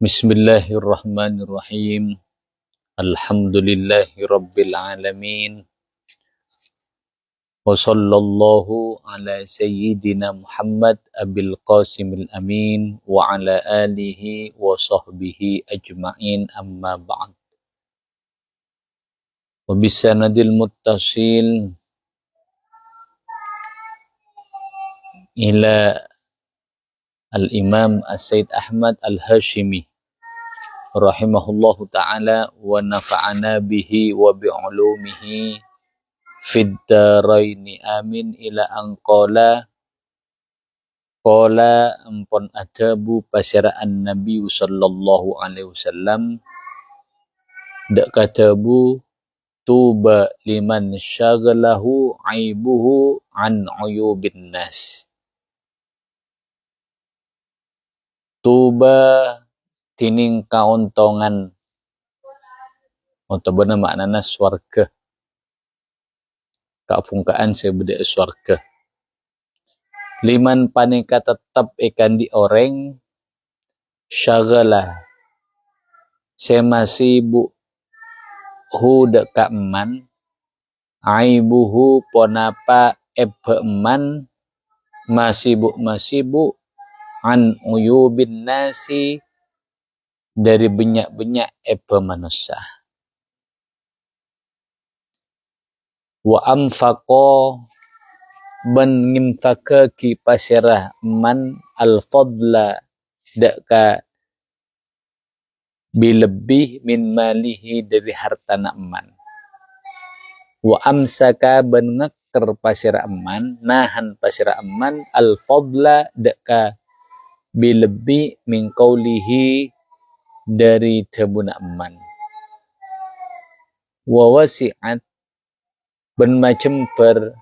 Bismillahirrahmanirrahim. Alhamdulillahi rabbil alamin. Wa sallallahu ala sayyidina Muhammad abil qasimil amin wa ala alihi wa sahbihi ajma'in amma ba'd. Wa bisanadil muttasil ila al-imam as-sayyid Ahmad al-Hashimi rahimahullahu ta'ala wa nafa'ana bihi wa bi'ulumihi fid daraini amin ila angqala qala ampun adabu pasyara'an Nabi sallallahu alaihi wasallam dak kadabu tuba liman syagalahu aibuhu an uyubin nas. Tuba tining kauntongan atau benar maknana swarga kapungkaan sebeda swarga liman paneka tetap ikan di orang syagalah semasibu hu deka eman aibuhu ponapa eman masibu an uyubin nasi dari banyak-banyak manusia. Wa amfaqo ban ngimfaka ki pasyarah man al-fadla daka bilebih min malihi dari hartana eman. Wa amsaka ban ngekar pasyarah eman nahan pasyarah eman al-fadla daka bilebih min qawlihi dari tabuna eman. Wa wasi'at ben macam per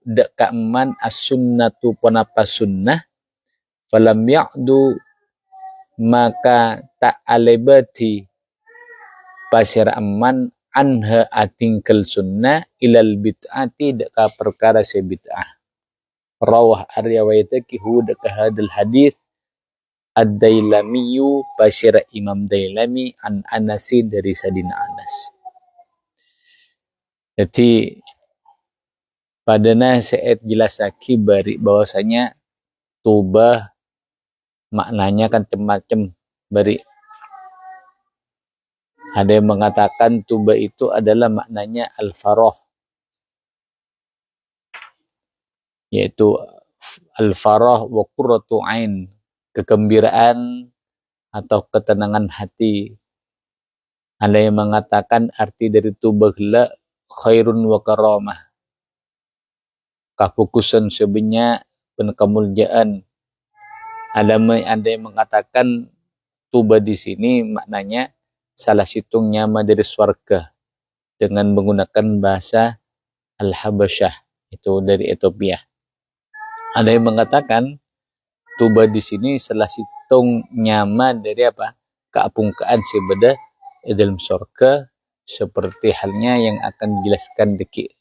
deka eman as-sunnatu panapa sunnah falam ya'du maka tak alebati pasyara eman anha atingkal sunnah ilal bid'ati deka perkara se bid'ah. Rawah ar-riwayataki hu deka hadal hadis ad-Dailamiyu pasyara Imam Dailami an Anasi dari Sadina Anas. Jadi padana saya jelasaki bari bahwasanya tubah maknanya kan macam-macam bari. Ada yang mengatakan tubah itu adalah maknanya al-farah, yaitu al-farah wa qurratu ain, kegembiraan atau ketenangan hati. Ada yang mengatakan arti dari tubah la khairun wa karamah, kapukusan sebenarnya penkemuliaan. Ada yang mengatakan tuba di sini maknanya salah situng nyama dari swarga dengan menggunakan bahasa Al-Habasyah, itu dari Ethiopia. Ada yang mengatakan tuba di sini salah situng nyama dari apa? Keapungkaan sebeda dalam surga, seperti halnya yang akan dijelaskan deki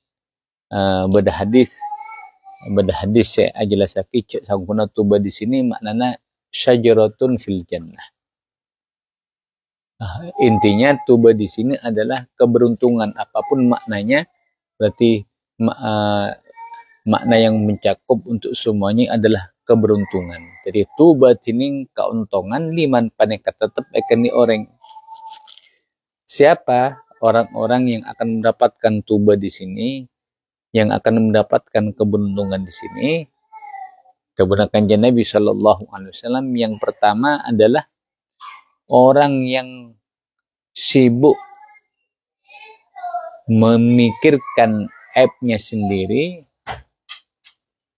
beda hadis saya jelasaki sangkuna tuba di sini maknana syajaratun fil jannah. Intinya tuba di sini adalah keberuntungan, apapun maknanya, berarti makna yang mencakup untuk semuanya adalah keberuntungan. Jadi tuba tining kauntongan liman paneka tetap akan di orang. Siapa orang-orang yang akan mendapatkan tuba di sini, yang akan mendapatkan keberuntungan di sini? Kebenaran Nabi Sallallahu Alaihi Wasallam yang pertama adalah orang yang sibuk memikirkan aibnya sendiri,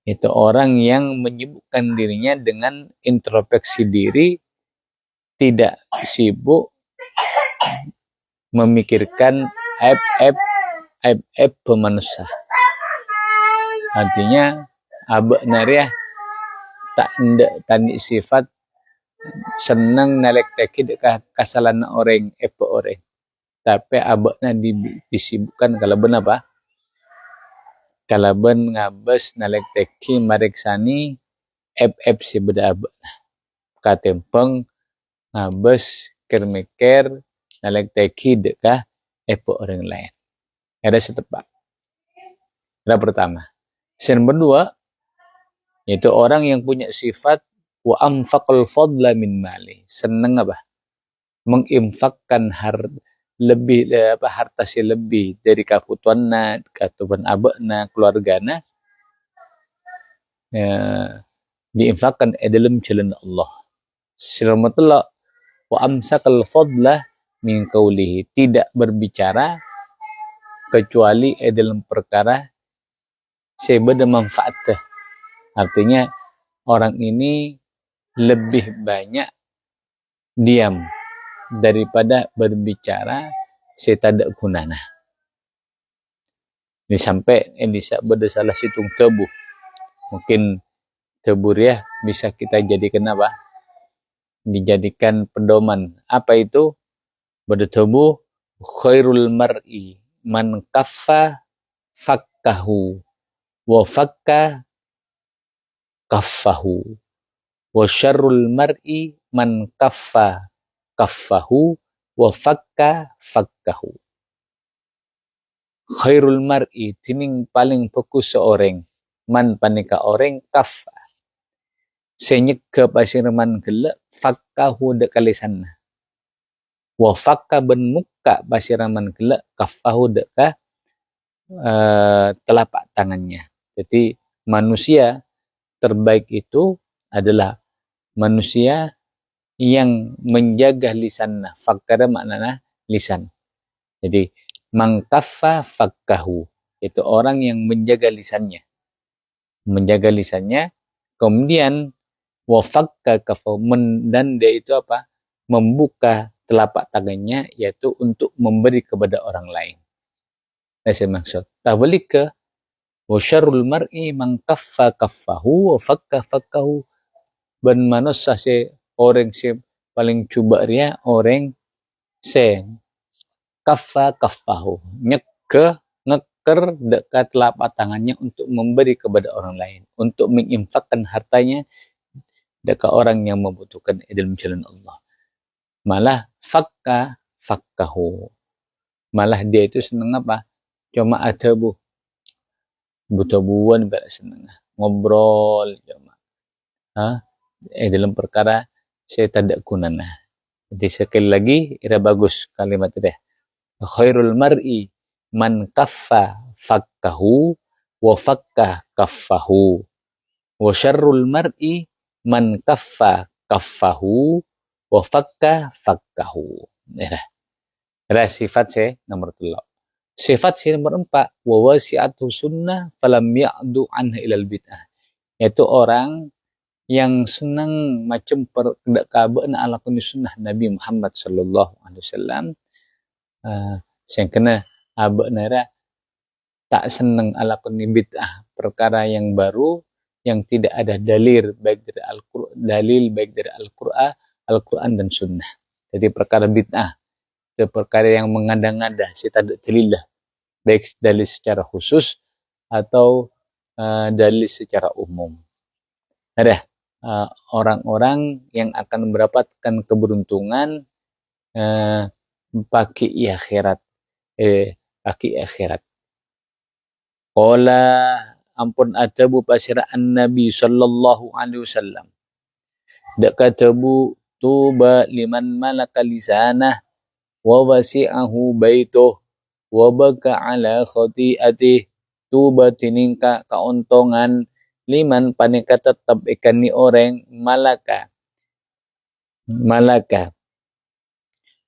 itu orang yang menyibukkan dirinya dengan introspeksi diri, tidak sibuk memikirkan aib pemanusia. Artinya abak nariah tak ndak tani sifat senang nalekteki dekat kesalahan orang orang, tapi abaknya disibukkan kalaban apa? Kalaban ngabas nalekteki mareksani ep si beda abak katempeng ngabes kermeker nalek teki dekah epo orang lain. Ada setepak. Ada pertama. Yang kedua, yaitu orang yang punya sifat wa amfaqal fadla min mali. Seneng apa? Menginfakkan harta si lebih dari kaputuanna, katuban abakna, keluargana, ya, diinfakkan dalam jalan Allah. Silamatlak wa amsakal fadla min qawlihi. Tidak berbicara kecuali dalam perkara sebeda manfaatnya. Artinya orang ini lebih banyak diam daripada berbicara setada gunana. Ini sampai bisa beda salah situng tebu. Mungkin tebur ya bisa kita jadikan apa? Dijadikan pedoman. Apa itu? Beda tebu khairul mar'i man kaffa fakkahu wa fakka kaffahu wa syarrul mar'i man kaffa kaffahu wa fakka fakkahu. Khairul mar'i tining paling fokus seorang man panika orang kaffa senyek ke pasirman gelak fakkahu de kalisanna wa fakka ben muka pasiraman gelak kaffahu de ka telapak tangannya. Jadi manusia terbaik itu adalah manusia yang menjaga lisanna. Fakkara maknanya lisan. Jadi mangkaffa fakkahu, itu orang yang menjaga lisannya. Menjaga lisannya, kemudian wafakka kafahu, dan dia itu apa? Membuka telapak tangannya, yaitu untuk memberi kepada orang lain. Saya maksud. Tabalik ke wa syarrul mar'i man kaffa kaffahu wa fakka fakkahu. Ben manusia se orang se paling cuba ria orang se kaffa kaffahu, ngeker dekat telapak tangannya untuk memberi kepada orang lain, untuk menginfakkan hartanya dekat orang yang membutuhkan dalam jalan Allah. Malah fakka fakkahu, malah dia itu senang apa? Cuma ada buta-buan pada senang ngobrol cuma dalam perkara saya tidak gunana. Jadi sekali lagi ira bagus kalimat itu. Khairul mar'i man kaffa fakkahu wa fakka kaffahu wa syarrul mar'i man kaffa kaffahu wa fakka fakkahu. Ada sifat saya nomor 3. Sifat saya nomor 4, wa wasi'atu sunnah falam ya'du anha ilal bid'ah. Yaitu orang yang senang macam perkabaan ala kuni sunnah Nabi Muhammad sallallahu alaihi wasallam. Yang kena abak nara tak senang ala kuni bid'ah, perkara yang baru yang tidak ada dalil baik dari Al-Qur'an dan sunnah. Jadi perkara bid'ah itu perkara yang mengada-ngada, kita tidak dalil lah, baik dalil secara khusus atau dalil secara umum. Ada orang-orang yang akan mendapatkan keberuntungan bagi akhirat. Qala ampun adabu pasiraan Nabi sallallahu alaihi wasallam. Dak katabu tuba liman malaka lisanah wa wasi'ahu baituh wa baka ala khati'atih. Tuba tiningka kauntongan liman panika tetap ikan ni orang malaka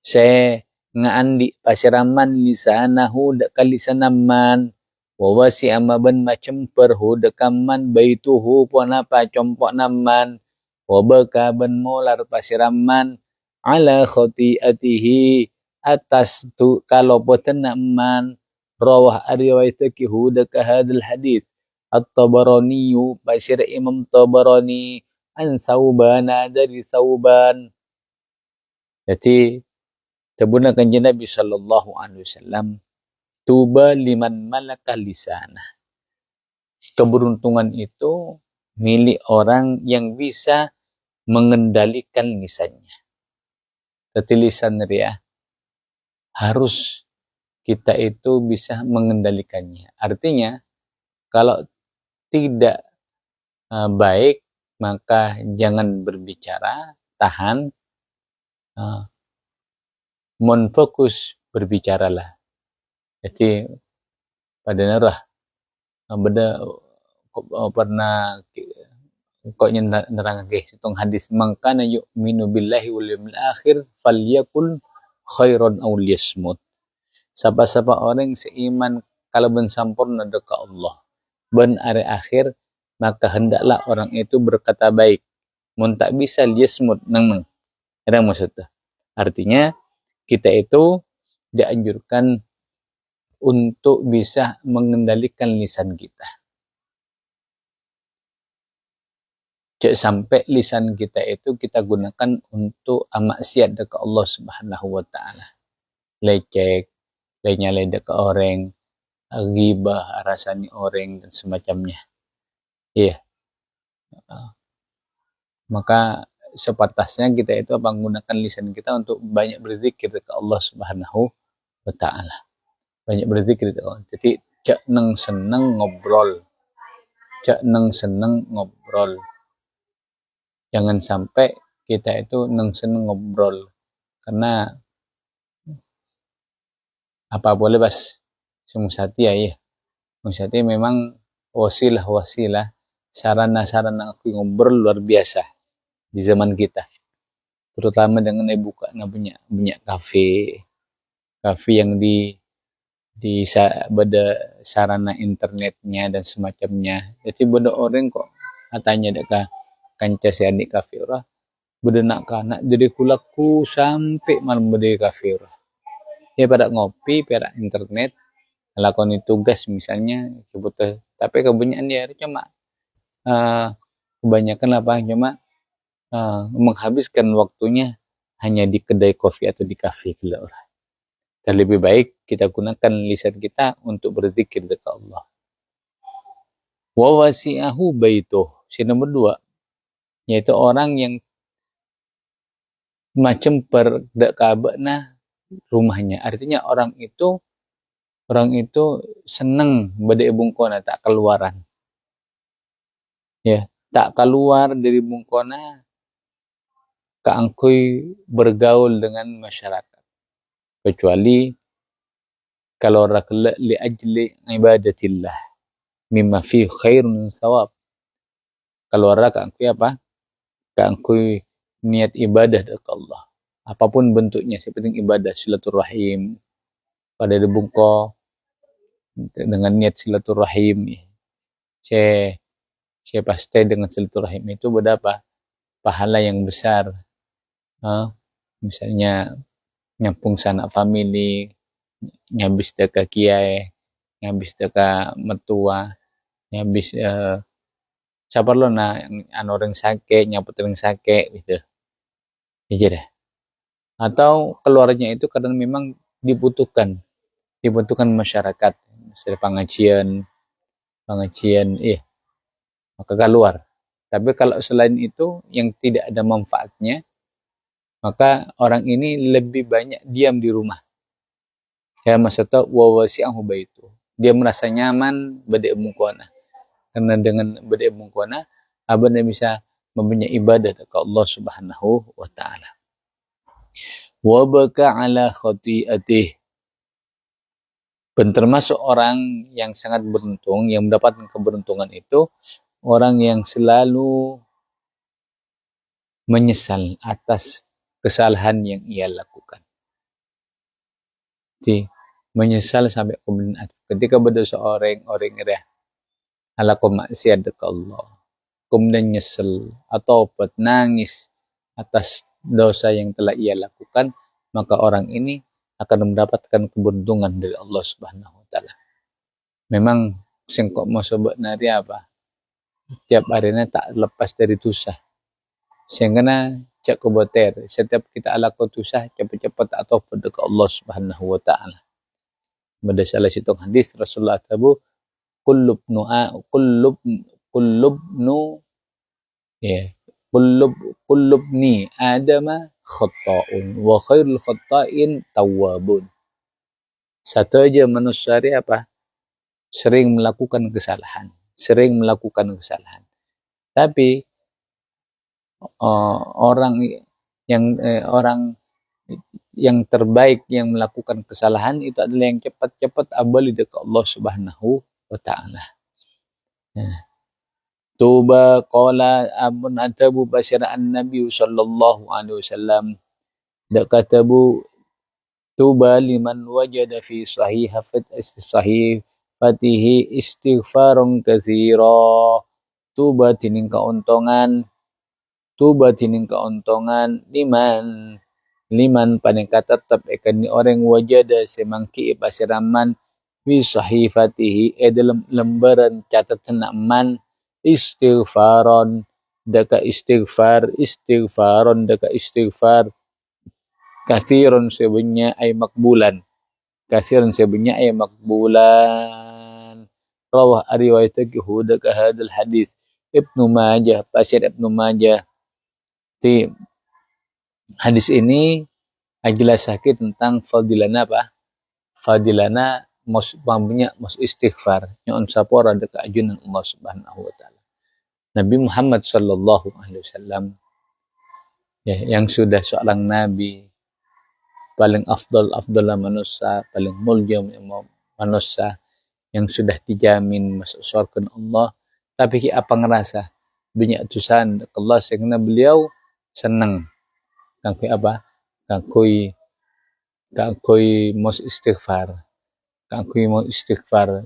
se ngaandi pasiraman lisanahu dak kalisanaman wa wasi'ama ban macam perhu dekaman baituhu pun apa compok naman wa baka ban molar pasiraman ala khati'atihi atas tu kalau boten naman rawah riwayatake hudaka hadal hadis At-Tabarani pasir Imam Tabarani an Saubana dari Sauban. Jadi tabuna kanjeng Nabi sallallahu alaihi wasallam, tuba liman malaka lisanah. Keberuntungan itu milik orang yang bisa mengendalikan lisannya. Berarti lisan ya, harus kita itu bisa mengendalikannya. Artinya, kalau tidak baik, maka jangan berbicara, tahan, mon fokus berbicaralah. Jadi pada nerah beda pernah kok nerang situng hadis mangkana yu'minu billahi wal yawmil akhir falyakul khairan aw liyasmut. Siapa-siapa orang seiman kalau mensampurna dekat Allah ben hari akhir, maka hendaklah orang itu berkata baik. Mun tak bisa liyasmut nang ada maksudnya. Artinya kita itu dianjurkan untuk bisa mengendalikan lisan kita. Jangan sampai lisan kita itu kita gunakan untuk maksiat dekat Allah Subhanahu wa taala. Lecek, nyalai dekat orang, ghibah, rasani orang dan semacamnya. Iya. Maka sepatasnya kita itu menggunakan lisan kita untuk banyak berzikir dekat Allah Subhanahu wa taala. Banyak berzikir dekat Allah. Jadi cak neng seneng ngobrol. Jangan sampai kita itu neng seneng ngobrol. Karena apa boleh bas semusati ya. Musati memang wasilah sarana aku ngobrol luar biasa di zaman kita. Terutama dengan buka punya kafe yang di pada sarana internetnya dan semacamnya. Jadi beda orang kok katanya deka kanca si adik kafe ora beda nak kanak jadi kulaku sampai malam beda kafe ora. Ya pada ngopi, pada internet, lakoni tugas misalnya, tapi kebanyakan dia cuma kebanyakan cuma menghabiskan waktunya hanya di kedai kopi atau di kafe gitu orang. Dan lebih baik kita gunakan lisan kita untuk berzikir dekat Allah. Wa wasi'ahu baituh. Si nomor 2, yaitu orang yang macam perdekabana rumahnya. Artinya orang itu senang bade bungkona tak keluaran. Ya, tak keluar dari bungkona keangkui bergaul dengan masyarakat. Kecuali kalau rakla li ajli ibadatillah mimma fi khairun sawab. Kalau keangkui apa? Keangkui niat ibadah dari Allah. Apapun bentuknya, seperti ibadah silaturahim pada debungko dengan niat silaturahim. Saya pasti dengan silaturahim itu berapa pahala yang besar. Misalnya nyampung sanak famili, nyabis deka kiai, nyabis deka metua, nyabis sabar lo orang sakit, nyaput orang sakit gitu. Ya dah. Atau keluarnya itu kadang memang dibutuhkan masyarakat, misalnya pengajian, maka keluar. Tapi kalau selain itu yang tidak ada manfaatnya, maka orang ini lebih banyak diam di rumah. Ya maksudnya wa wasi'ahu baitu. Dia merasa nyaman bade mungkona. Karena dengan bade mungkona abang bisa mempunyai ibadah kepada Allah Subhanahu wa taala. Wa baka ala khati'atih. Dan termasuk orang yang sangat beruntung, yang mendapatkan keberuntungan itu orang yang selalu menyesal atas kesalahan yang ia lakukan. Jadi menyesal sampai kemudian ketika berdosa orang ira ala maksiat dekat Allah, kemudian nyesel atau nangis atas dosa yang telah ia lakukan, maka orang ini akan mendapatkan keberuntungan dari Allah Subhanahu wa taala. Memang sing kok mau sobat nari apa? Tiap harinya tak lepas dari dosa. Sehingga cak koboter, setiap kita lakukan dosa cepat-cepat atau dekat Allah Subhanahu wa taala. Pada salah satu hadis Rasulullah tabu kullub kullubnu ya kullubni adama khata'un wa khairul khata'in tawwabun. Satu aja manusia apa? Sering melakukan kesalahan, Tapi orang yang terbaik yang melakukan kesalahan itu adalah yang cepat-cepat abali dekat Allah Subhanahu wa taala. Tuba qala amun atabu basyara an-nabi sallallahu alaihi wasallam katabu tuba liman wajada fi sahifatihi istighfarun katsira. Tuba tining kauntungan liman paningkat tetap ikan ni orang wajada semangki pasiraman fi sahifatihi dalam lembaran catatan man istighfaron daka istighfar kathiron sebenarnya ay makbulan rawah riwayatahu daka hadal hadis Ibnu Majah pasir Ibnu Majah. Di hadis ini jelas sakit tentang fadilana mas istighfar nyon sapora dekat ajunan Allah Subhanahu wa taala. Nabi Muhammad sallallahu alaihi wasallam yang sudah seorang nabi paling afdal manusia, paling mulia manusia yang sudah dijamin masuk surga Allah, tapi apa ngerasa banyak tusan Allah sehingga beliau senang kangkui mau istighfar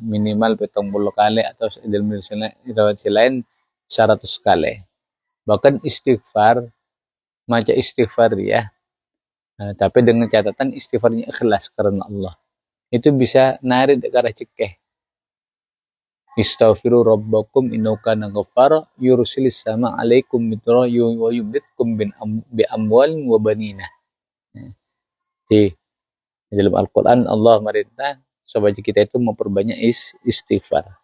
minimal 70 kali atau dalam riwayat lain 100 kali. Bahkan istighfar macam istighfar ya. Tapi dengan catatan istighfarnya ikhlas karena Allah. Itu bisa narik ke arah cekeh. Istaghfiru rabbakum innahu kana ghaffara yursilis sama alaikum mitra wa yumditkum bi amwalin wa banina. Di dalam Al-Quran Allah merintah supaya kita itu memperbanyak istighfar.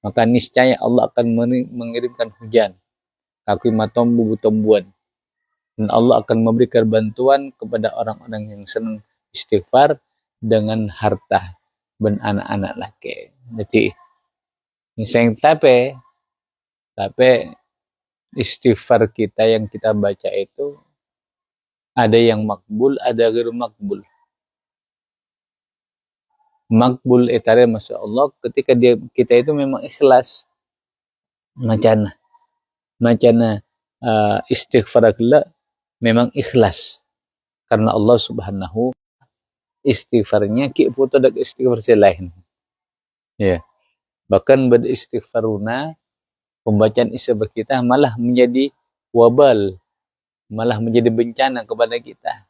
Maka niscaya Allah akan mengirimkan hujan. Kakui matombu butombuan. Dan Allah akan memberikan bantuan kepada orang-orang yang senang istighfar dengan harta dan anak-anak laki. Jadi tapi istighfar kita yang kita baca itu ada yang makbul, ada yang makbul. Makbul etare masya Allah ketika kita itu memang ikhlas macana istighfar kita memang ikhlas karena Allah Subhanahu istighfarnya ki puto dak istighfar selain ya bahkan beristighfaruna pembacaan istighfar kita malah menjadi wabal, malah menjadi bencana kepada kita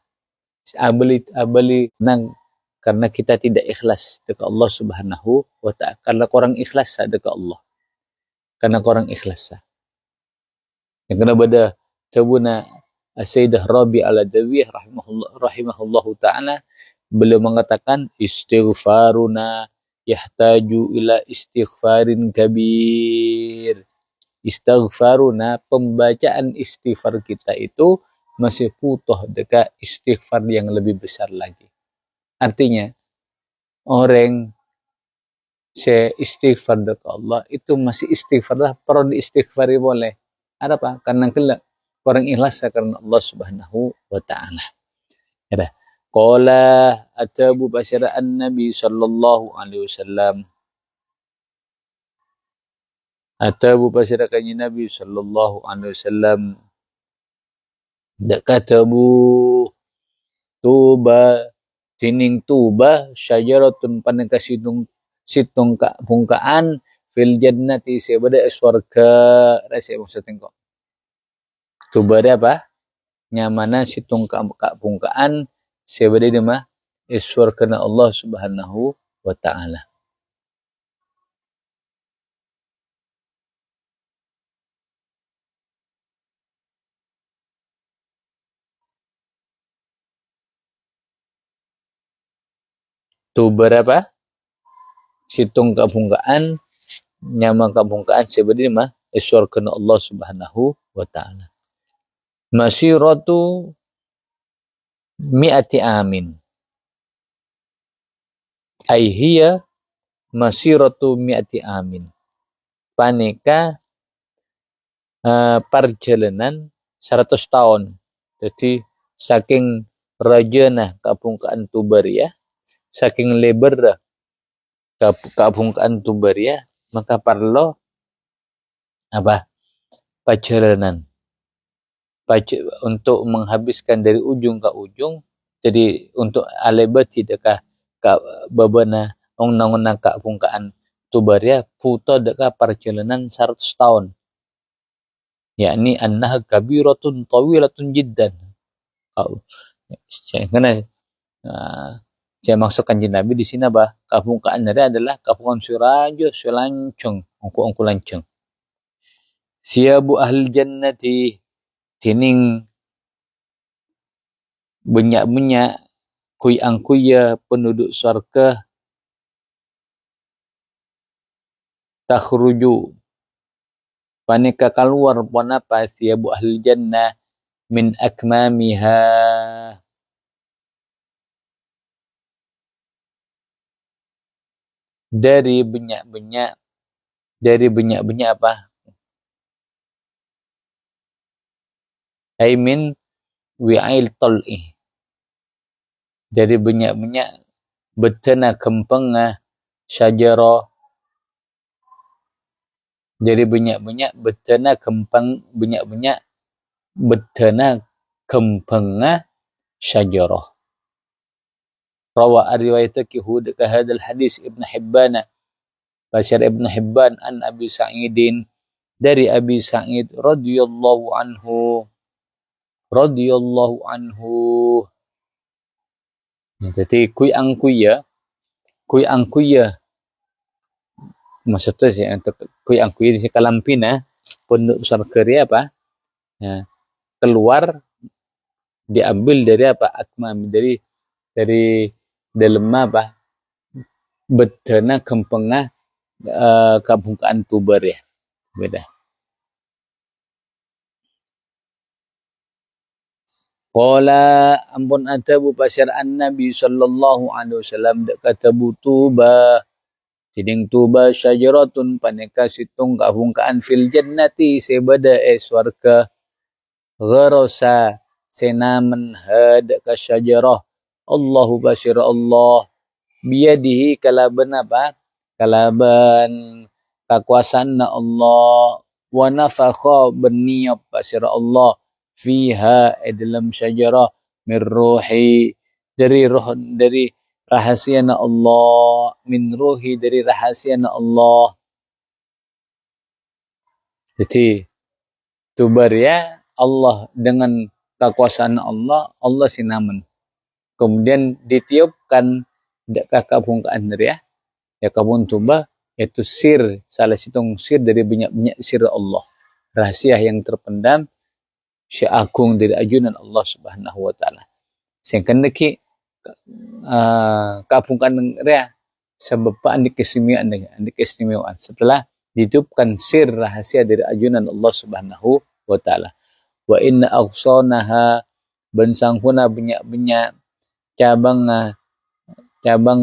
abali nang karena kita tidak ikhlas dekat Allah Subhanahu wa ta'ala. Karena korang ikhlas dekat Allah. Yang kena pada tabuna Sayyidah Rabi al-Adawiyah rahimahullahu ta'ala beliau mengatakan istighfaruna yahtaju ila istighfarin kabir. Istighfaruna pembacaan istighfar kita itu masih butuh dekat istighfar yang lebih besar lagi. Artinya, orang istighfar dekat Allah itu masih istighfar lah, perlu diistighfari boleh. Ada apa? Karena kelak orang ikhlas karena Allah Subhanahu wa ta'ala. Ada. Qala atabu basyara an-nabi sallallahu alaihi wasallam. Atabu basyara kanji Nabi sallallahu alaihi wasallam. Katabu tuba tining tuba syajaratun panangka situng bungkaan fil jannati sebada swarga rasa maksudnya kok tuba ada apa nyamana situng bungkaan sebada di mah swarga Allah Subhanahu wa ta'ala. Tuba apa situng kabungkaan nyaman kabungkaan sebeda mah surga Allah Subhanahu wa taala. Masiratu mi'ati amin. Ai hiya masiratu mi'ati amin. Paneka perjalanan 100 tahun. Jadi saking rajana kabungkaan Tubaria, saking lebar kabungkaan Tubaria, maka perlu apa? Perjalanan untuk menghabiskan dari ujung ke ujung. Jadi untuk alebat tidak ka babana ong-nang kabungkaan Tubaria puto deka perjalanan 100 tahun. Yakni annaha kabiratun tawilatun jiddan. Karena saya maksudkan Nabi di sini bah kabungkaan dari adalah kabungkaan surajo sulancung ongku lancung. Siabu ahli jannati tining banyak kuy-angkuya penduduk surga takhruju paneka keluar panapa siabu ahli jannah min akmamiha dari banyak apa? Aimin wi'ail tal'i. Dari banyak betena kempengah syajara. Dari banyak betena kempeng banyak betena kempengah syajara. Rawa riwayataki hud ka hadal hadis Ibn Hibban. Basyar Ibn Hibban an Abi Sa'idin dari Abi Sa'id radhiyallahu anhu. Jadi kuy angkuya maksudnya sih untuk kuy angkuya di kalampina penduduk surga apa? Ya, keluar diambil dari apa? Akmam dari dalam apa? Bedana kempengah kabungkaan Tubar ya. Beda. Qala ampun atabu pasyar'an Nabi sallallahu alaihi wasallam dak katabu Tuba. Tiding Tuba syajaratun paneka situng kabungkaan fil jannati sebada swarga. Gharasa senaman had ka syajarah. Allahu basyir Allah biyadihi kalaban apa? Kalaban kekuasaan Allah wa nafakha berniat basyir Allah fiha dalam syajarah min ruhi dari rahasia Allah min ruhi dari rahasia Allah. Jadi tubar ya Allah dengan kekuasaan Allah sinaman. Kemudian ditiupkan kakak bungkaan ya kabun tuba yaitu salah situng sir dari banyak sir Allah. Rahasia yang terpendam agung dari ajunan Allah Subhanahu wa taala. Sehingga neki kabungkaan rea sebab andi keistimewaan setelah ditiupkan sir rahasia dari ajunan Allah Subhanahu wa taala. Wa inna aqsanaha bensangkuna banyak cabang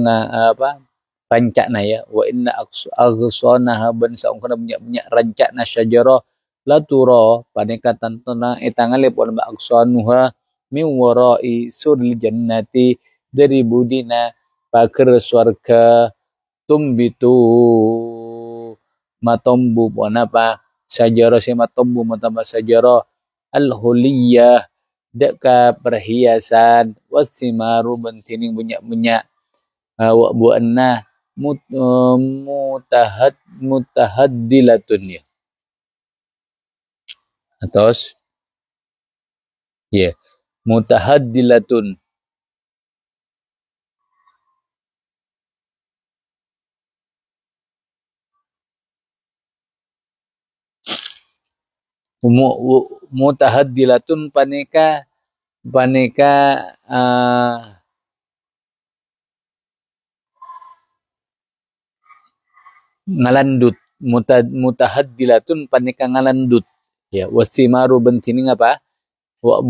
apa rancakna ya wa inna aqsanaha bensangkuna banyak rancakna syajarah latura panekatan tana etangale pon aqsanuha min warai suril jannati dari budina pager swarga tumbitu matombu pon apa syajarah si matombu matamba syajarah al-huliyah deka perhiasan wasimaru bentining banyak wa buanna mutahaddilatun ya. Atos ya mutahaddilatun mutahaddilatun paneka ngalandut mutahaddilatun panika ngalandut ya wasimaru bentining apa wa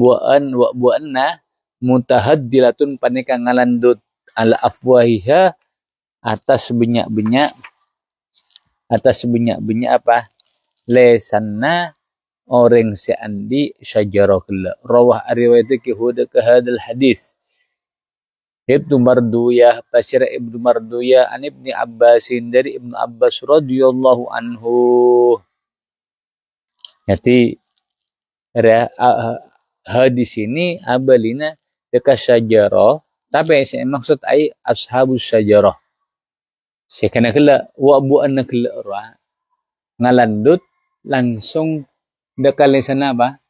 bu'anna mutahaddilatun panika ngalandut ala afwahiha atas benyak-benyak apa lesanna orang seandi syajarah rawah riwayat ki huda ke hadal hadis Ibnu Marduyah Basyir Ibnu Marduyah an Ibni Abbasin dari Ibnu Abbas radhiyallahu anhu. Jadi hadis ini abalina dekat syajarah tapi saya maksud ai ashabus syajarah. Sekana kala wa bu anna kala ngalandut langsung dekat sana apa?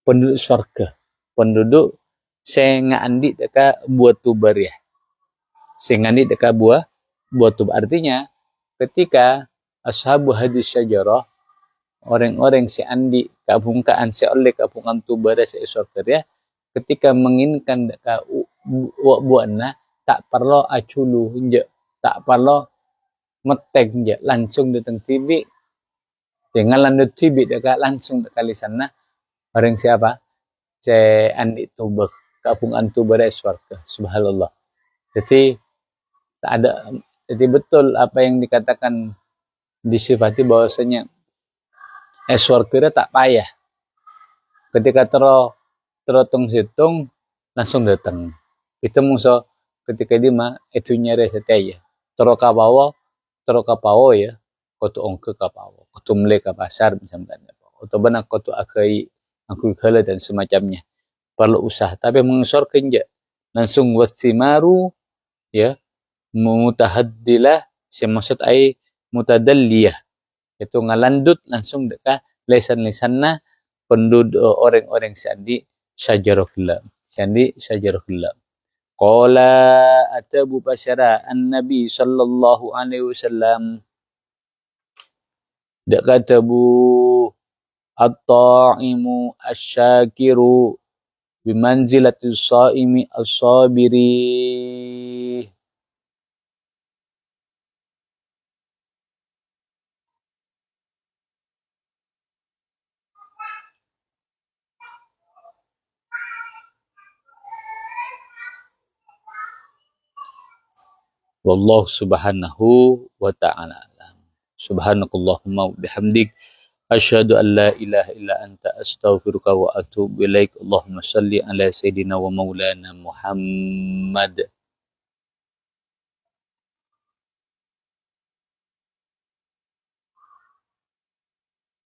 Penduduk surga. Penduduk saya andi dekat buat tubariyah. Saya andi dekat buat tubar. Artinya ketika ashabu hadis syajarah orang-orang si andi kabungkaan si oleh kabungan tubariyah si surga ketika menginginkan dekat buatna tak perlu aculu je tak perlu metek je langsung datang tibi dengan landut tibi dekat langsung dekat sana orang siapa si andi tubar kabungan tubariyah surga subhanallah. Jadi tak ada jadi betul apa yang dikatakan disifati bahwasanya surga tak payah ketika terotong situng langsung datang itu musuh ketika dia mah itu nyari setia teroka bawa ya kotu ongke kapawo kotu mele ke pasar misalnya atau benak kotu akai aku kala dan semacamnya perlu usaha tapi mengesor kenja langsung wasimaru ya mutahaddilah saya maksud ai mutadalliyah itu ngalandut langsung dekat lesan-lesanna penduduk orang-orang sandi syajarahullah qala atabu basyara an-nabi sallallahu alaihi wasallam dakatabu at-ta'imu asy-syakiru bimanzilati as-shaimi as-sabiri. Wallahu subhanahu wa ta'ala alam. Subhanakallahumma bihamdik asyhadu an la ilaha illa anta astaghfiruka wa atubu ilaik. Allahumma shalli ala sayidina wa maulana Muhammad.